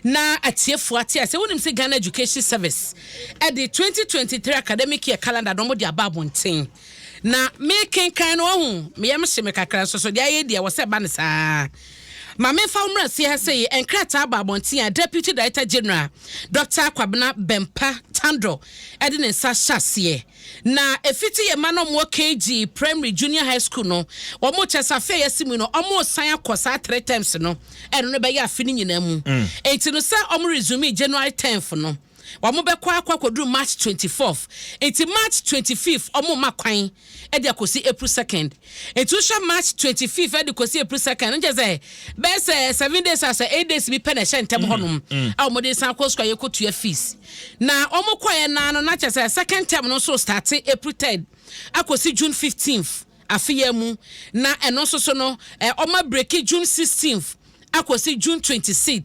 na atiefo atia se wonim se Ghana Education Service at the 2023 academic year calendar no mo dia babonten na me kenkan no ho me yam hye me kakra so dia ye dia wo se ba ne saa ma me fa umra se ha se enkrata babonten a Deputy Director General Dr. Kwabena Bempa Tando edi ne sa hyase na efiti ye mano mo KG Primary Junior High School no wo mo chesa fe yesimu no omo san akosa 3 times no eno no be ya afini nyina mu enti no se omo resume January 10th no wamo bekwa akwakodu March 24th enti March 25th omo makwan edi akosi April 2nd enti usha March 25th edi akosi April 2nd nje say best 7 days as 8 days bi pene hye ntem honum a omo de san akosua yekotua fees na omo kwaye na no na chese second term no so start April 3rd akosi June 15th afiyemu na eno so no omo break June 16th akosi June 26th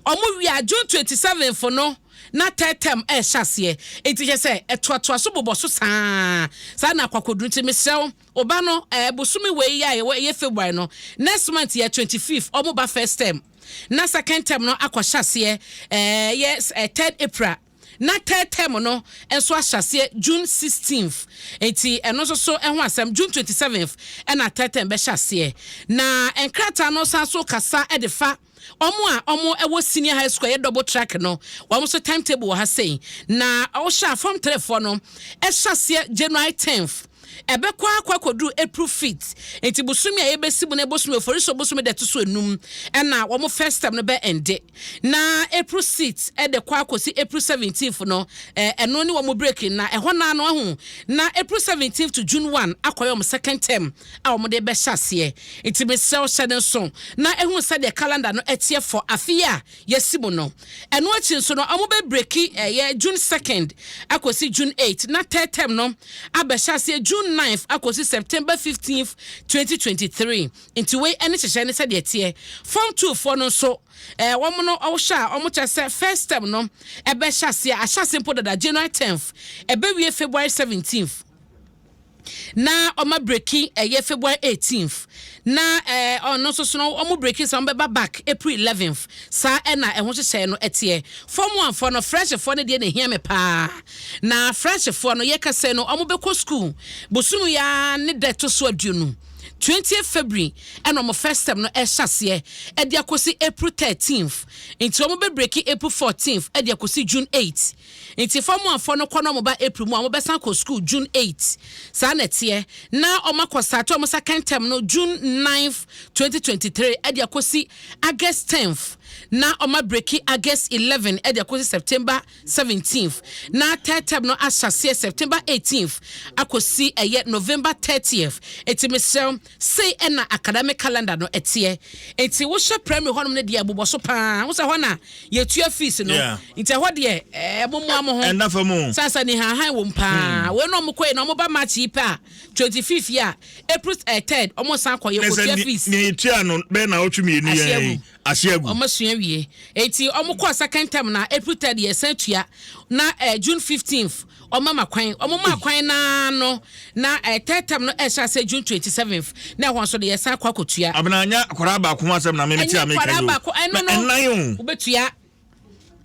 omo wi June 27th for no na tetem hyase enti je se etoatoa so boboso saa na kwakodu nti mesel oba no bosumi we ya ye February no next month ya 25th omo ba first term na second term no akwahase yes 3rd April na third term no enso ahyase June 16th enti eno so enho asem June 27th na third term be hyase na enkrata no sanso kasa edefa omo ewo senior high school ye double track no wo so timetable ha say na o sha form 3 for no hyase January 10th ebekwa akwakodu April 5th enti busumi a yebesibu na busumi for so busumi de to so enum na wo first time no be ende na April 6th e de kwa akosi April 17th no eno ni wo break na eho na no ahu na April 17th to June 1 akoyo second term a wo de be hyase enti be sell shade so na ehu se de calendar no etie for afia yesibu no eno achi so no wo be break June 2nd akosi June 8 na third term no abe hyase June 9th akosi September 15th 2023 into way any chene said ye form 2 for no so woman no osha omo first term no ebe hyase a hyase mpo da January 10th ebe wie February 17th na oma breaki February 18th na no so no omo breaki some be back April 11th sa na ehwo hye no etie form 1 for no fresh for no de na hia me pa na fresh for no ye kase no omo be ko school bosunu ya ne de to so aduonu 20th February and on my first term no hyase e de akosi April 13th into omo be breaki April 14th e de akosi June 8th into form 1 for no kono mo ba April mo be san ko school June 8th sa na tie na omo kwasate omo second term no June 9th 2023 e de akosi August 10th na omo breaki August 11 e de akosi September 17th na third term no hyase September 18th akosi November 30th etimesel say na academic calendar no etie enti wo hye primary honum ne de aboboso pa wo se ho na yetua fees no enti ho de momo amo ho endafa mu sasa ni han wo mpa we no mo koi na mo ba match pa 25th ya April 3rd omo san koye ko tua fees ni tua no be na otwumi ni ye asiagu omo sua wie enti omo ko second term na April 3rd ye san tua na June 15th omo makwan na no na third term no hyase June 27th na ho so de yesa kwakotua abnanya akwara ba ko asem na me meti ameka yo no obetua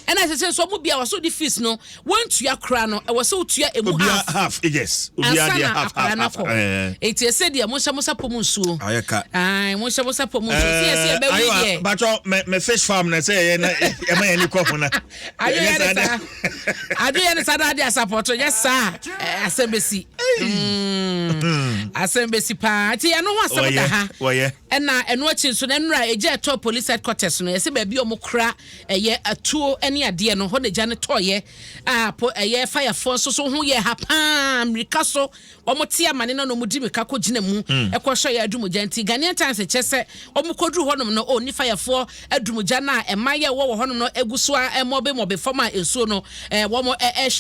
ena sese so mu bia waso di fees no want tua kra no e waso tua emu half yes obia dia half eti ese dia mo shamusa pomu nsuo ayeka mo shamusa pomu nsuo ese be wi dia bacho me fish farm na say ye na e ma ye ni kwafo na adu ye na sada dia support yes sir asembesi asembesi pa ti eno ho asem da ha ena eno achi nso na nra eje to police headquarters no ese ba bi omokra eye atuo ni ade no ho de gya ne toye ye fire force so ho ye ha pa mrika so omote amane no no mudi meka ko gina mu ekwohwe ye adumugya nti Ghanaian Times chese omokodu honom no oni fire for adumugya na emaye wo honom no eguso mobe forma ensuo no wo mo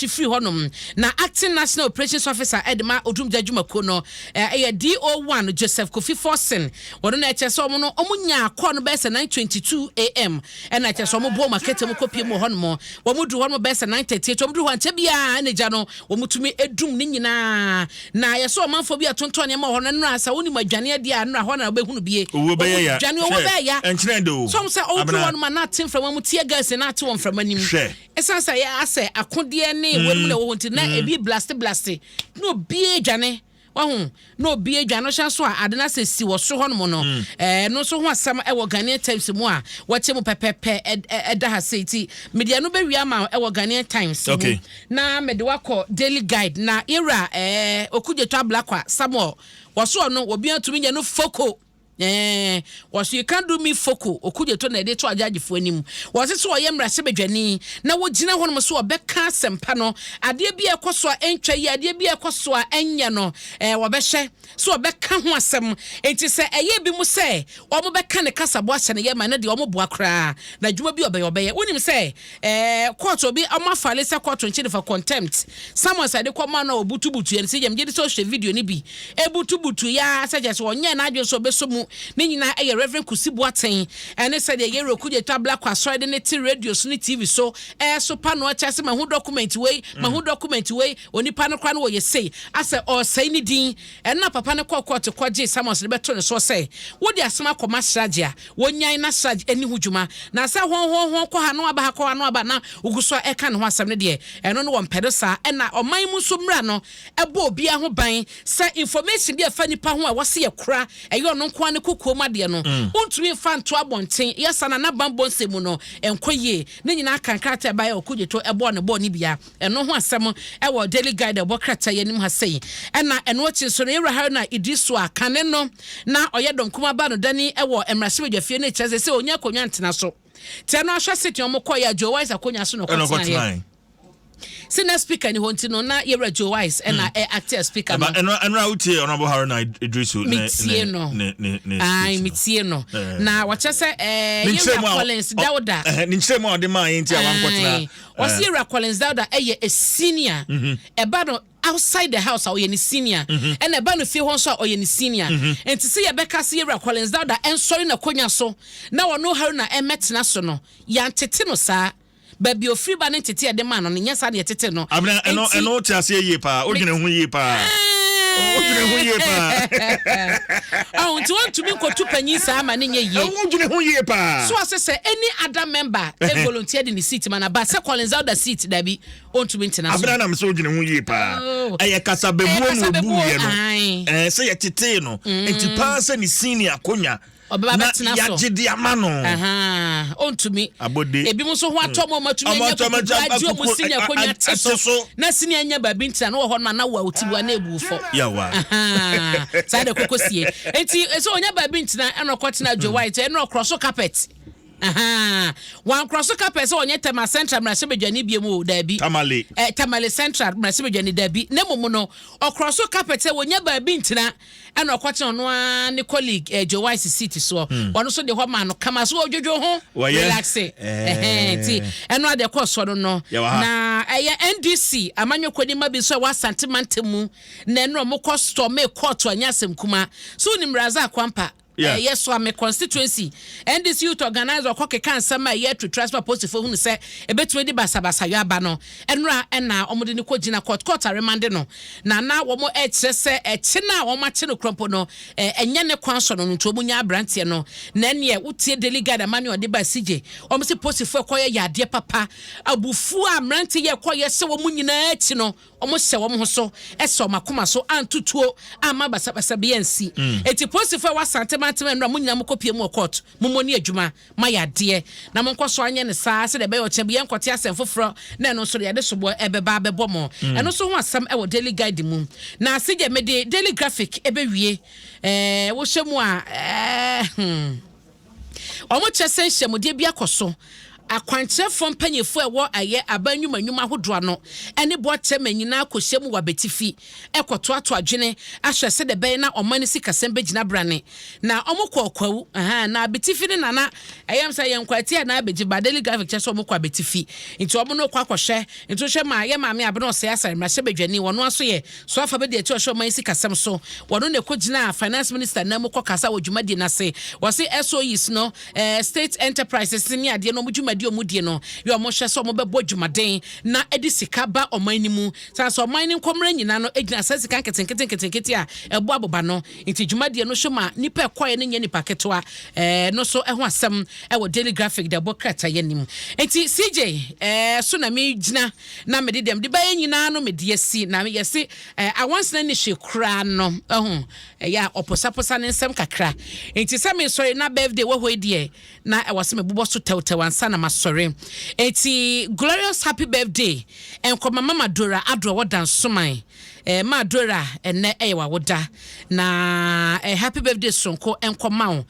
free honom na acting national operations officer edema odumugya dwumako no DO1 Joseph Kofi Forsen wono na eche so no omunya akọ no be 9:22 am and eche so mo bo market mo kopie mo hon mo wo mu du hon mo be 9:30 to mo du hon che bia na ja no wo mutumi edum ni nyina na ye so manfo bia tonton ne ma hon no asa woni madwane dia no hon na be hunu bie dwane wo be ya enchine do so say o du hon ma na tin from mo tie gas na te won from anim esansa ya ase akode ne won na wo honti na ebi blast no bie dwane wahun no bie dwane hya so a adena se si wo so hono no no so ho asam e wo Ghanaian Times mu a wache mu pepepe eda ha seiti media no be wi ama e wo Ghanaian Times mu na mede wakọ Daily Guide na era okudjeto ablakwa Samuel wo so no obi atumi nya no foko was you can't do me foco okudjeto na de to agagefo anim was so oyemra se bedwani na wo gina hono so obeka sempa no ade bia ekoso entwa yi ade bia ekoso enya no wo be hye so obeka ho asem enti se eye bi mu se o mo beka ne kasabo ahye ne ye ma ne de o mo boa kra na dwuma bi obeye wonim se court obi amafale se court nchi for contempt someone said ko ma na obutubutu en se yem je de so hye video ni bi ebutubutu ya suggest wonye na adwo so beso mu ni nyina eye Reverend Kusibu Aten ene said ye rekuje tabla kwa so de ne ti radio so ne TV so so pa no cha se ma hu document we onipa no kwa no ye say ase o say ni din ena papa ne court kwaje Samuel de beto ne so say wo di asema koma strategy wonyan na strategy eni hudwuma na sa hon ko ha no aba na uguso eka ne ho asem ne de eno no won pedosa ena oman mu so mra no ebo obi a ho ban sa information de afa nipa ho a wose ye kura eyo no kwa ne kokko ma de no untumi fa nto abonten yesa na bambo nsemu no enkoye ne nyina kankrata ba ya okudjeto ebo ne bo ni bia eno ho asem ewo Daily Guide ebo krata yanim ha sei ena eno chi so ne ra na idiso akane no na oyedom kuma ba no dani ewo emrase dwafie na chese se onya konwa ntena so te no ahwa seti omokoya Joe Wise akonya so no kotena Senior speaker ni honti no na yera Joe Wise and actor speaker no and utie honorable Haruna Idrisu mitie no na wacha se yera Collins Dauda ni nchemo ade ma yenti awankotena wasi yera Collins Dauda a senior eba no outside the house or any senior and a ban of few ones or any senior and to see a Becca Sierra Collins Dauda and sorry na konya so now I know her na emet national yan tetino sa baby o free ban entity at the man on yes I tete no abna eno ti ase ye pa o gine hu ye pa o gine hu ye pa oh to want to be ko tu panyi sa ma ne ye o gine hu ye pa so as say any other member e volunteered in the seat man ba se Collins out the seat da bi on to international abna na me so gine hu ye pa eye kasa bebu no bu ye no se ye tete no enti pa se ni senior konya na ya jidi amano on to me abode ebi mo so ho atomo matumi nya ko mo sinya konya teso na sinya nya babi ntina no ho na wa otiwa na ebufo yawa sa de kokosie enti so onya babi ntina enokotena Joe White eno cross carpet one cross carpet so onye tema central mrase bedwani biemu dabi tamale central mrase bedwani dabi na momu no cross carpet wonya babi ntina ena okwate ono a ne colleague Joe Wise city so wono so de ho ma no kama so odwodwo ho relax ti eno ade ko so no na NDC amanyo kwani ma bi so wa santimantemu na eno mo ko store me court anyasem kuma so ni mraza akwampa yes so my constituency and this youth organizer koke kan sama ye to transfer post for hu se ebetumi di basabasa yo aba no enra na omode ni ko gina court remande no na wo mo se na wo ma che no krompo no enye ne kwan so no nto omunya abrante no na ne wotie delegate manual de ba sije o mo se post for ko ye yade papa abufu amrante ye ko ye se wo mu nyina achi no o mo se wo mo so so makoma so antutuo ama basabasa biansi eti post for wasante matema munyina mukopie mu court mumoni adwuma mayade na monko so anye ne saa se de be o chebie nkote asem foforo na no so de sobo ebeba bebo mo eno so ho asem e wo Daily Guide mu na sije me de Daily Graphic ebe wie wo hwemu a omo chese hwemu de bia koso akwankyerefo mpanyefo ewo aye abanyuma hodoa no ene boatem nyina kohyem wa betifi ekoto ato adwene ahwe se de ben na omani sikasem begina brane na omukọ kwawu na betifi ne nana ayam say yenkwati na beji badeli graphic cheso omukọ betifi nti omo no kwa hye nti hwe ma ye maame abno se asare ma hye bedwani wono aso ye so afa be de ati hwe omani sikasem so wono ne kogina finance minister na mukọ kasa wodwumadi na se wose SOEs no state enterprises ni ade no mudwumadi omudie no yo mo hye so mo bebo dwumaden na edi sika ba omani mu san so omani nkomra nyina no egina sika nketenkete a ebo aboba no nti dwumadie no hwema nipa ekoye ne nya nipa ketwa no so ho asem wo daily graphic de bokrata yanim nti CJ so na me gina na me dem de ba nyina no me de asi na me yesi awanse na ni hwekra no ya oposaposa ne nsem kakra nti se me sorry na birthday wo hoedie na wase me bubo so tewtewansa na masori eti glorious happy birthday enkoma mama Dora adro wodan soman ma Dora ene ewa woda na happy birthday sonko enkoma wo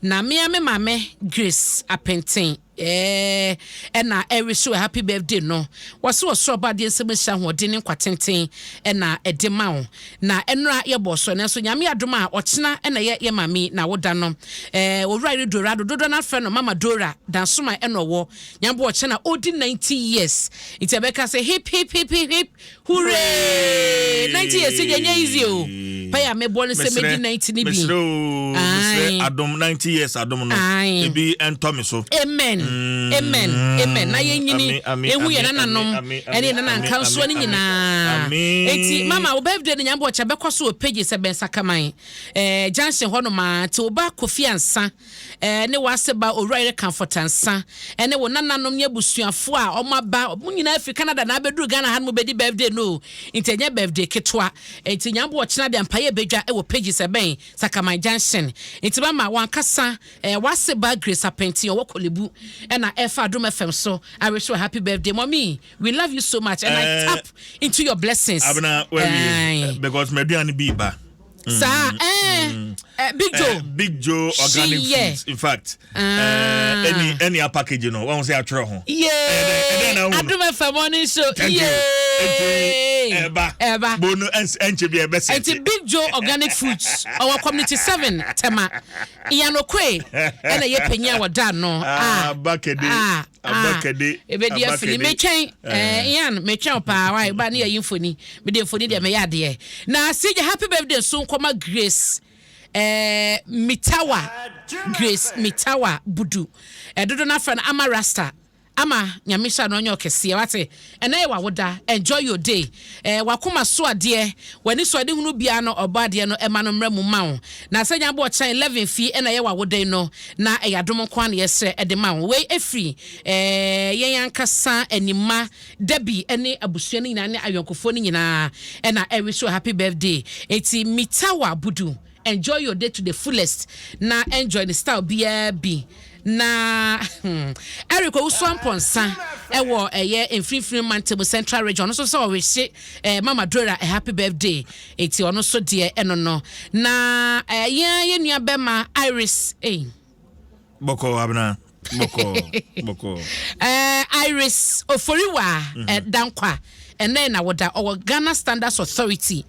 na me mame Grace Apenten na every happy birthday no was ba de nsem hia hodin kwatenten na edema wo na enra ye boso na so nyame adoma ochena na ye mami na woda no owura Dorado dodo na fe no mama Dora dan soma wo nyambo ochena odi 90 years itebeka say hip hip hip hip hip hooray 90 years yenye easy o pa ya me bo ne se medi 90 ni bi Adom 90 years Adom no e bi entomi so amen amen na yenyini ehu ye nananom ene nana nkanso ni nyina enti mama wo birthday ni nyambo cha bekoso page se ben sakaman junction hono ma ti oba kofi ansa ne waseba owrire comfort ansa ene wo nananom nya busuafo a omaba nyina afi Canada na abeduru Ghana han mo bedi birthday no enti birthday ketwa enti nyambo wo chena de ampaye bedwa wo page se ben sakaman junction enti mama wankasa waseba Grace Apenti wo kolebu and Adom FM so I wish you a happy birthday mommy we love you so much and I tap into your blessings abna because me do ani biba Big Joe organic foods in fact any package you know one say atro ho Adom FM morning show Eba bono enche bi ebe set it's Big Joe organic foods our community 7 tema iyanokwe ena ye penya wada no abakede ebe dia fili metwen yan metwen pa wa ba na yimfoni me de mfoni de me yade na CJ happy birthday so nkoma Grace Mitawa Budu dodo na friend Ama Rasta ama nyamisha no onyo kese wate ena ye wawoda enjoy your day wakoma so ade wani so ade hunu bia no obade no ema no mramu mawo na sanya bo chan 11 fi ena ye wawoda no na eyadom kwa na yesre ede mawo we efri yeyankasa anima dabi ene abusua ni nyina ne ayonkofo ni nyina ena every so happy birthday eti Mitawa Budu enjoy your day to the fullest na enjoy the style bi na Eric Uswamponsa ewo enfrifri Mantebo Central Region so we say mama Dora a happy birthday eti ono so de eno no na ye nua bema Iris boko abna boko Iris Oforiwa dankwa ene na woda our Ghana Standards Authority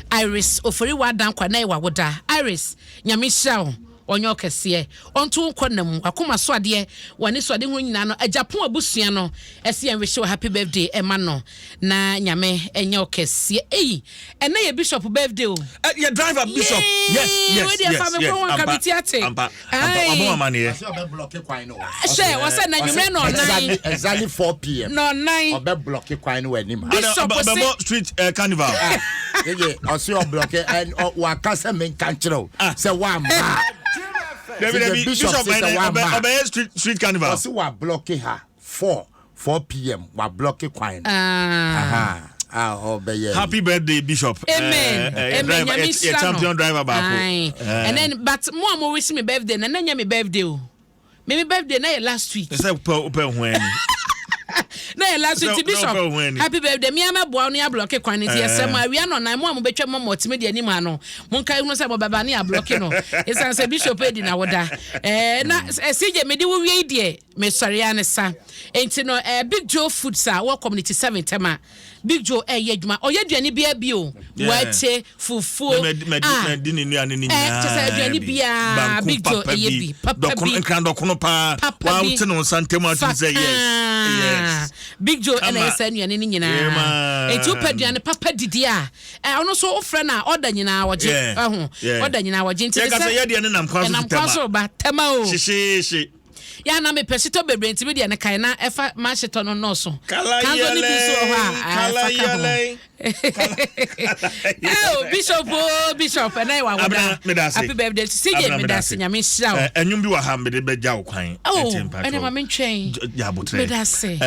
Iris Oforiwa dankwa na ewa woda Iris nyamisha onyo kese onto nkonam akoma so ade wani so ade hu nyina no Japan abusua no ese en wish happy birthday ema no na nyame enyo kese ena ye bishop birthday o ye driver bishop yes ampa amani e obe block kwan no she wasa na nwumre no exactly 4 p.m. no 9 obe block kwan no wani ma bishop street carnival ye osi block and wa kasa men kanchiro say wa ma the bishop street carnival osi wa block her 4 p.m. wa block kwan happy birthday bishop amen champion driver bako and then but mo wish me birthday na nya me birthday o me birthday na last week say open when Na last week Bishop. Happy birthday. Me am boa no ya block kwan nti yesem awia no nan mo am betwa mo multimedia ni ma no. Monka hu say baba na ya block no. Esan say Bishop edi na woda. Na CJ me di wo wie die me sori anesa. Enti no Big Joe Foods a wo community 7 tema. Big Joe yedwuma oyeduane bia bio. Wache fufu. Medini ni ane ni nya. Tese aduane bia Big Joe yebi. Papa bi. Dokono pa. Wa uti no santemu atu say yes. Big Joe and esa aduane ni nyina. Enti upaduane papa didi a. Ono so ofre na order nyina woje. Order nyina woje nti se. Ya de ne nam kwaso tema. Nam kwaso ba tema o. Shi. Ya na me pesito bebre nti me de ne kai na efa ma sheto no no so. Kanzo ni bi so ho a. Bishop and I wa happy birthday to CJ me das nyame hira o. Enwum bi wa ha me de beja wo kwan. Oh, ene ma me ntwen. Ya botre. Me das